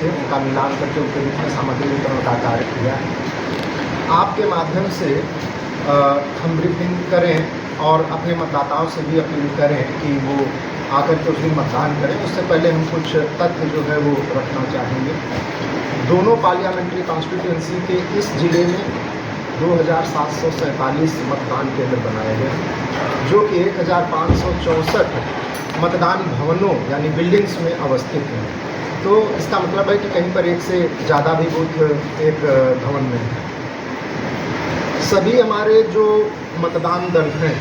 थे उनका मिलान करके उनके बीच में सामग्री वितरण का कार्य किया। आपके माध्यम से हम ब्रीफिंग करें और अपने मतदाताओं से भी अपील करें कि वो आकर के उस दिन मतदान करें। उससे पहले हम कुछ तथ्य जो है वो रखना चाहेंगे। दोनों पार्लियामेंट्री कॉन्स्टिट्यूंसी के इस जिले में 2747 मतदान केंद्र बनाए गए, जो कि 1564 मतदान भवनों यानी बिल्डिंग्स में अवस्थित हैं। तो इसका मतलब है कि कहीं पर एक से ज़्यादा भी बूथ एक भवन में है। सभी हमारे जो मतदान दल हैं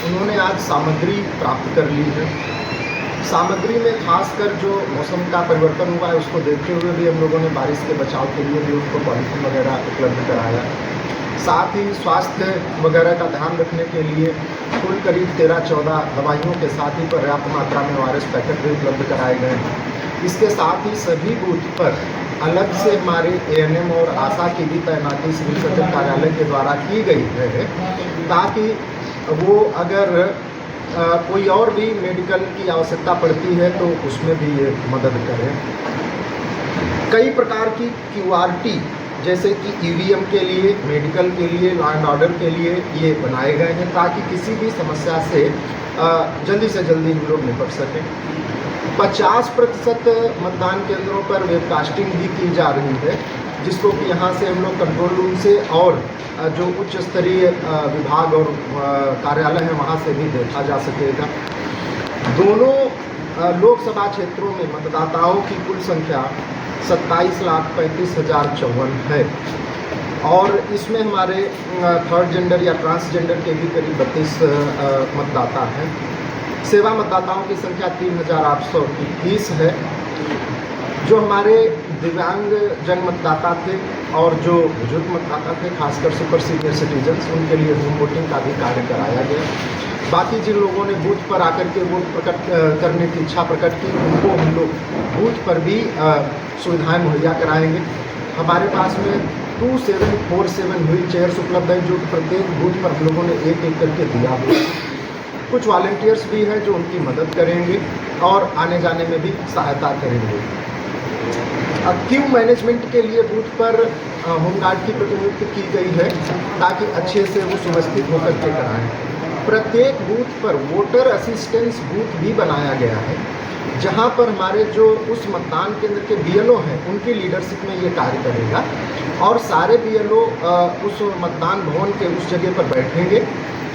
उन्होंने आज सामग्री प्राप्त कर ली है। सामग्री में खासकर जो मौसम का परिवर्तन हुआ है उसको देखते हुए भी हम लोगों ने बारिश के बचाव के लिए भी उनको पॉलिथीन वगैरह उपलब्ध कराया। साथ ही स्वास्थ्य वगैरह का ध्यान रखने के लिए कुल करीब 13-14 दवाइयों के साथ ही पर्याप्त मात्रा में ORS पैकेट भी उपलब्ध कराए गए हैं। इसके साथ ही सभी बूथ पर अलग से हमारे ANM और आशा की भी तैनाती सिविल सर्जन कार्यालय के द्वारा की गई है, ताकि वो अगर कोई और भी मेडिकल की आवश्यकता पड़ती है तो उसमें भी ये मदद करें। कई प्रकार की QRT जैसे कि EVM के लिए, मेडिकल के लिए, लॉ एंड ऑर्डर के लिए ये बनाए गए हैं, ताकि किसी भी समस्या से जल्दी से जल्दी हम लोग निपट सकें। 50% मतदान केंद्रों पर वेबकास्टिंग भी की जा रही है, जिसको कि यहाँ से हम लोग कंट्रोल रूम से और जो उच्च स्तरीय विभाग और कार्यालय हैं वहाँ से भी देखा जा सकेगा। दोनों लोकसभा क्षेत्रों में मतदाताओं की कुल संख्या 27,35,054 है और इसमें हमारे थर्ड जेंडर या ट्रांसजेंडर के भी करीब 32 मतदाता हैं। सेवा मतदाताओं की संख्या 3,821 है। जो हमारे दिव्यांग जन मतदाता थे और जो बुजुर्ग मतदाता थे, खासकर सुपर सीनियर सिटीजन्स, उनके लिए होम वोटिंग का भी कार्य कराया गया। बाकी जिन लोगों ने बूथ पर आकर के वोट प्रकट करने की इच्छा प्रकट की, उनको हम लोग बूथ पर भी सुविधाएं मुहैया कराएंगे। हमारे पास में 2747 व्हील चेयर्स उपलब्ध हैं, जो प्रत्येक बूथ पर हम लोगों ने एक एक करके दिया हुआ है। कुछ वॉलंटियर्स भी हैं जो उनकी मदद करेंगे और आने जाने में भी सहायता करेंगे। क्यू मैनेजमेंट के लिए बूथ पर होमगार्ड की प्रतिनियुक्ति की गई है, ताकि अच्छे से वो सुव्यवस्थित होकर के कराएँ। प्रत्येक बूथ पर वोटर असिस्टेंस बूथ भी बनाया गया है, जहां पर हमारे जो उस मतदान केंद्र के BLO हैं उनकी लीडरशिप में ये कार्य करेगा और सारे BLO उस मतदान भवन के उस जगह पर बैठेंगे।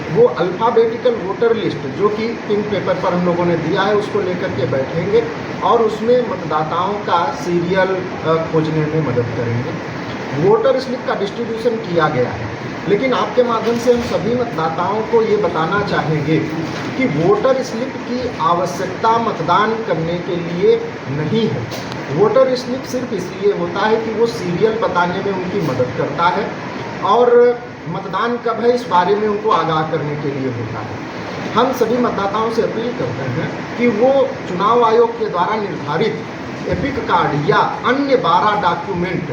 वो अल्फ़ाबेटिकल वोटर लिस्ट जो कि पिंक पेपर पर हम लोगों ने दिया है उसको लेकर के बैठेंगे और उसमें मतदाताओं का सीरियल खोजने में मदद करेंगे। वोटर स्लिप का डिस्ट्रीब्यूशन किया गया है, लेकिन आपके माध्यम से हम सभी मतदाताओं को ये बताना चाहेंगे कि वोटर स्लिप की आवश्यकता मतदान करने के लिए नहीं है। वोटर स्लिप सिर्फ इसलिए होता है कि वो सीरियल बताने में उनकी मदद करता है और मतदान कब है इस बारे में उनको आगाह करने के लिए होता है। हम सभी मतदाताओं से अपील करते हैं कि वो चुनाव आयोग के द्वारा निर्धारित एपिक कार्ड या अन्य 12 डॉक्यूमेंट,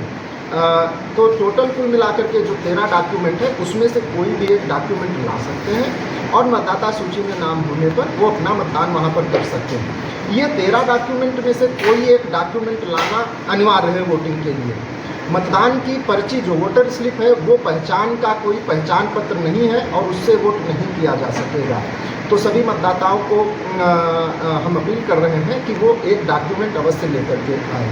तो टोटल कुल मिलाकर के जो 13 डॉक्यूमेंट है उसमें से कोई भी एक डॉक्यूमेंट ला सकते हैं और मतदाता सूची में नाम होने पर वो अपना मतदान वहाँ पर कर सकते हैं। ये 13 डॉक्यूमेंट में से कोई एक डॉक्यूमेंट लाना अनिवार्य है वोटिंग के लिए। मतदान की पर्ची जो वोटर स्लिप है वो पहचान का कोई पहचान पत्र नहीं है और उससे वोट नहीं किया जा सकेगा। तो सभी मतदाताओं को हम अपील कर रहे हैं कि वो एक डॉक्यूमेंट अवश्य लेकर के आएँ।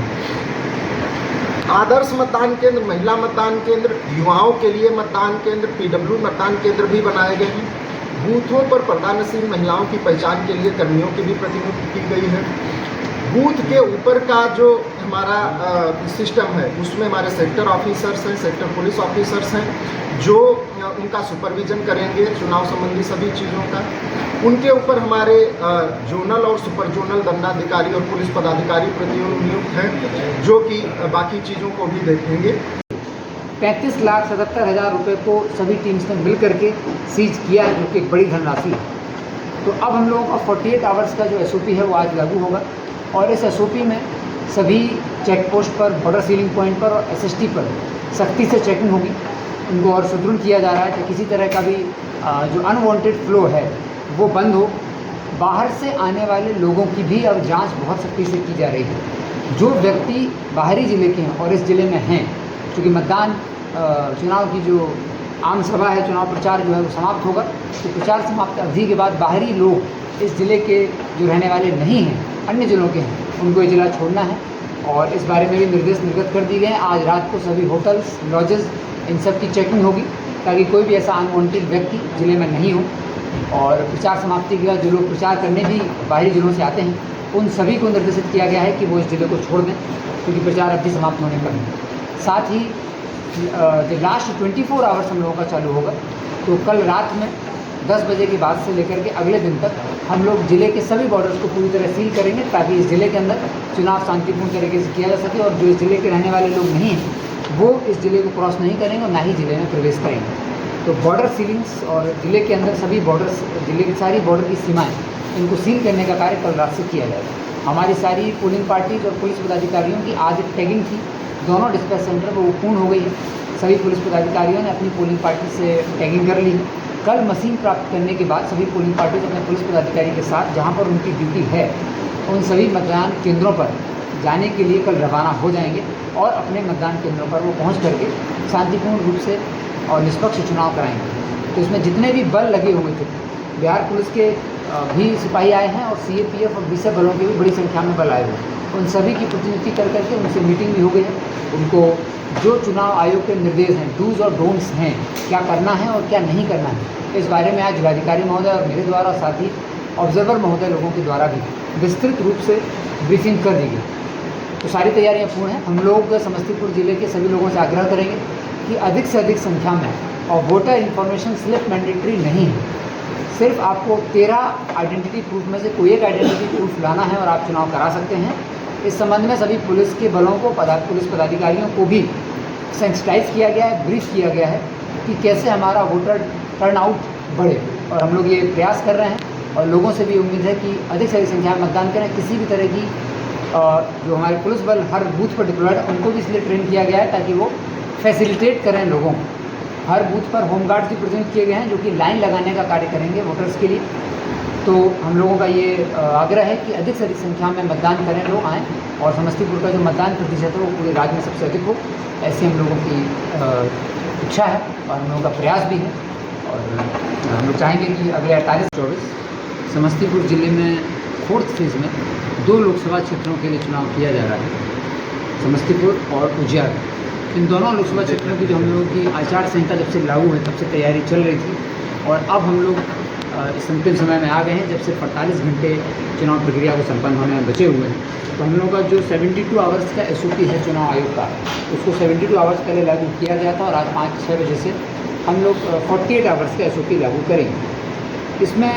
आदर्श मतदान केंद्र, महिला मतदान केंद्र, युवाओं के लिए मतदान केंद्र, PW मतदान केंद्र भी बनाए गए हैं। बूथों पर पर्दानसीन महिलाओं की पहचान के लिए कर्मियों की भी प्रतिनियुक्ति की गई है। बूथ के ऊपर का जो हमारा सिस्टम है उसमें हमारे सेक्टर ऑफिसर्स हैं, सेक्टर पुलिस ऑफिसर्स हैं, जो उनका सुपरविजन करेंगे चुनाव संबंधी सभी चीज़ों का। उनके ऊपर हमारे जोनल और सुपर जोनल दंडाधिकारी और पुलिस पदाधिकारी प्रतिनियुक्त हैं, जो कि बाकी चीज़ों को भी देखेंगे। 35,77,000 रुपये को सभी टीम्स ने मिल करके सीज किया है, जो कि एक बड़ी धनराशि है। तो अब हम लोगों का 48 आवर्स का जो SOP है वो आज लागू होगा और इस SOP में सभी चेक पोस्ट पर, बॉर्डर सीलिंग पॉइंट पर और SST पर सख्ती से चेकिंग होगी। उनको और सुदृढ़ किया जा रहा है कि किसी तरह का भी जो अनवांटेड फ्लो है वो बंद हो। बाहर से आने वाले लोगों की भी अब जांच बहुत सख्ती से की जा रही है। जो व्यक्ति बाहरी ज़िले के हैं और इस ज़िले में हैं, क्योंकि मतदान चुनाव की जो आम सभा है, चुनाव प्रचार जो है वो समाप्त होगा, तो प्रचार समाप्त अवधि के बाद बाहरी लोग इस ज़िले के जो रहने वाले नहीं हैं, अन्य ज़िलों के हैं, उनको ये ज़िला छोड़ना है। और इस बारे में भी निर्देश निर्गत कर दिए गए हैं। आज रात को सभी होटल्स, लॉजेस, इन सब की चेकिंग होगी ताकि कोई भी ऐसा अनवांटेड व्यक्ति ज़िले में नहीं हो। और प्रचार समाप्ति के बाद जो लोग प्रचार करने भी बाहरी ज़िलों से आते हैं, उन सभी को निर्देशित किया गया है कि वो इस ज़िले को छोड़ दें, क्योंकि प्रचार अवधि समाप्त होने पर है। साथ ही जो लास्ट 24 आवर्स हम लोगों का चालू होगा, तो कल रात में 10 बजे के बाद से लेकर के अगले दिन तक हम लोग ज़िले के सभी बॉर्डर्स को पूरी तरह सील करेंगे, ताकि इस ज़िले के अंदर चुनाव शांतिपूर्ण तरीके से किया जा सके और जो इस ज़िले के रहने वाले लोग नहीं हैं वो इस ज़िले को क्रॉस नहीं करेंगे और ना ही ज़िले में प्रवेश करेंगे। तो बॉर्डर सीलिंग्स और ज़िले के अंदर सभी बॉर्डर्स, ज़िले की सारी बॉर्डर की सीमाएँ, इनको सील करने का कार्य कल रात से किया जाएगा। हमारी सारी पोलिंग पार्टीज और पुलिस पदाधिकारियों की आज एक टैगिंग थी, दोनों डिस्पैच सेंटर पर वो पूर्ण हो गई है। सभी पुलिस पदाधिकारियों ने अपनी पोलिंग पार्टी से टैगिंग कर ली है। कल मशीन प्राप्त करने के बाद सभी पोलिंग पार्टीज अपने पुलिस पदाधिकारी के साथ जहां पर उनकी ड्यूटी है, उन सभी मतदान केंद्रों पर जाने के लिए कल रवाना हो जाएंगे और अपने मतदान केंद्रों पर वो पहुंच करके शांतिपूर्ण रूप से और निष्पक्ष चुनाव कराएंगे। तो इसमें जितने भी बल लगे हुए थे, बिहार पुलिस के भी सिपाही आए हैं और CAPF और BSF बलों के भी बड़ी संख्या में बल आए हुए हैं। उन सभी की प्रतिनिधि कर करके उनसे मीटिंग भी हो गई है। उनको जो चुनाव आयोग के निर्देश हैं, डूज और डोंट्स हैं, क्या करना है और क्या नहीं करना है, इस बारे में आज जिलाधिकारी महोदय और मेरे द्वारा, साथ ही ऑब्जर्वर महोदय लोगों के द्वारा भी विस्तृत रूप से ब्रीफिंग कर दी गई। तो सारी तैयारियां पूर्ण हैं। हम लोग समस्तीपुर ज़िले के सभी लोगों से आग्रह करेंगे कि अधिक से अधिक संख्या में, और वोटर इन्फॉर्मेशन स्लिप मैंडेटरी नहीं है, सिर्फ आपको 13 आइडेंटिटी प्रूफ में से कोई एक आइडेंटिटी प्रूफ लाना है और आप चुनाव करा सकते हैं। इस संबंध में सभी पुलिस के बलों को, पुलिस पदाधिकारियों को भी सेंसिटाइज किया गया है, ब्रीफ किया गया है कि कैसे हमारा वोटर टर्नआउट बढ़े। और हम लोग ये प्रयास कर रहे हैं और लोगों से भी उम्मीद है कि अधिक से अधिक संख्या में मतदान करें। किसी भी तरह की जो हमारे पुलिस बल हर बूथ पर डिप्लॉयड है, उनको भी इसलिए ट्रेन किया गया है ताकि वो फैसिलिटेट करें लोगों को। हर बूथ पर होमगार्ड्स भी प्रेजेंट किए गए हैं जो कि लाइन लगाने का कार्य करेंगे वोटर्स के लिए। तो हम लोगों का ये आग्रह है कि अधिक से अधिक संख्या में मतदान करें, लोग आएँ और समस्तीपुर का जो मतदान प्रतिशत है वो पूरे राज्य में सबसे अधिक हो, ऐसी हम लोगों की इच्छा है और हम लोगों का प्रयास भी है। और हम लोग चाहेंगे कि अगले 48-24 समस्तीपुर ज़िले में 4th फेज़ में 2 लोकसभा क्षेत्रों के लिए चुनाव किया जा रहा है, समस्तीपुर और उजियारपुर। इन दोनों लोकसभा क्षेत्रों की जो हम लोगों की आचार संहिता जब से लागू है तब से तैयारी चल रही थी और अब हम लोग इस अंतिम समय में आ गए हैं जब से 48 घंटे चुनाव प्रक्रिया को संपन्न होने में बचे हुए हैं। तो हम लोगों का जो 72 आवर्स का SOP है चुनाव आयोग का, उसको 72 आवर्स पहले लागू किया गया था और आज 5-6 बजे से हम लोग 48 आवर्स का SOP लागू करेंगे। इसमें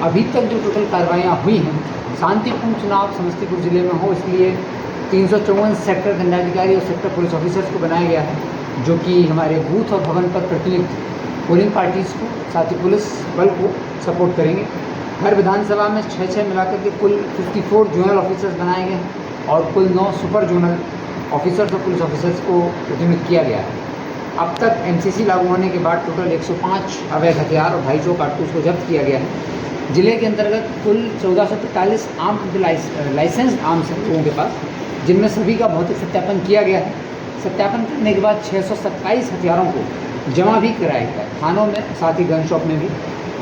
अभी तक जो टोटल कार्रवाइयाँ हुई हैं, शांतिपूर्ण चुनाव समस्तीपुर ज़िले में हो इसलिए 354 सेक्टर दंडाधिकारी और सेक्टर पुलिस ऑफिसर्स को बनाया गया है, जो कि हमारे बूथ और भवन पर प्रतिनियुक्त पोलिंग पार्टीज़ को, साथ ही पुलिस बल को सपोर्ट करेंगे। हर विधानसभा में 6-6 मिलाकर के कुल 54 जोनल ऑफिसर्स बनाए गए हैं और कुल 9 सुपर जोनल ऑफिसर्स और पुलिस ऑफिसर्स को प्रतिनियुक्त किया गया है। अब तक MCC लागू होने के बाद टोटल 105 अवैध हथियार और 250 कारतूस को जब्त किया गया है। जिले के अंतर्गत कुल 1443 आर्म्ड लाइसेंस्ड आर्म्स हैं लोगों के पास, जिनमें सभी का भौतिक सत्यापन किया गया है। सत्यापन करने के बाद 627 हथियारों को जमा भी कराया गया है थानों में, साथ ही गन शॉप में भी,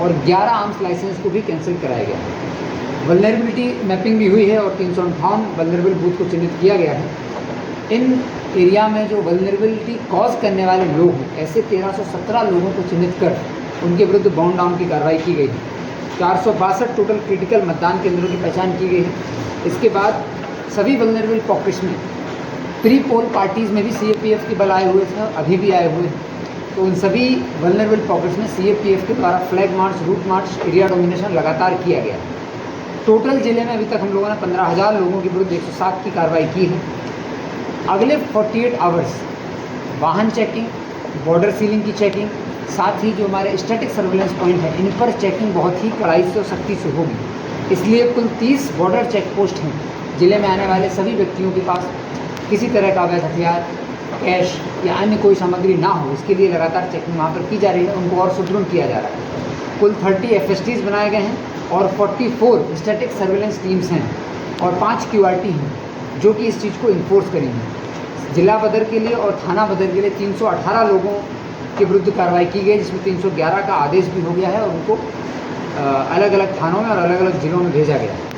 और 11 आर्म्स लाइसेंस को भी कैंसिल कराया गया है। वल्नरेबिलिटी मैपिंग भी हुई है और 358 वल्नरेबल बूथ को चिन्हित किया गया है। इन एरिया में जो वल्नरेबिलिटी कॉज करने वाले लोग हैं, ऐसे 1317 लोगों को चिन्हित कर उनके विरुद्ध बाउंड डाउन की कार्रवाई की गई है। 462 टोटल क्रिटिकल मतदान केंद्रों की पहचान की गई है। इसके बाद सभी वल्नरेबल पॉकेट्स में प्री पोल पार्टीज़ में भी CAPF के बल आए हुए थे, अभी भी आए हुए हैं। तो उन सभी वल्नरेबल पॉकेट्स में CAPF के द्वारा flag march, route march, area domination लगातार किया गया। टोटल जिले में अभी तक हम लोगों ने 15,000 लोगों के विरुद्ध 107 की कार्रवाई की है। अगले 48 आवर्स वाहन चेकिंग, बॉर्डर सीलिंग की चेकिंग, साथ ही जो हमारे स्टैटिक सर्विलेंस पॉइंट है, इन पर चेकिंग बहुत ही कड़ाई से और सख्ती से होगी। इसलिए कुल 30 बॉर्डर चेक पोस्ट हैं। जिले में आने वाले सभी व्यक्तियों के पास किसी तरह का अवैध हथियार, कैश या अन्य कोई सामग्री ना हो, इसके लिए लगातार चेकिंग वहाँ पर की जा रही है, उनको और सुदृढ़ किया जा रहा है। कुल 30 FSTs बनाए गए हैं और 44 स्टैटिक सर्विलेंस टीम्स हैं और 5 QRT हैं। जो कि इस चीज़ को इन्फोर्स करेंगे। जिला बदर के लिए और थाना बदर के लिए 318 लोगों के विरुद्ध कार्रवाई की गई, जिसमें 311 का आदेश भी हो गया है और उनको अलग अलग थानों में और अलग अलग ज़िलों में भेजा गया है।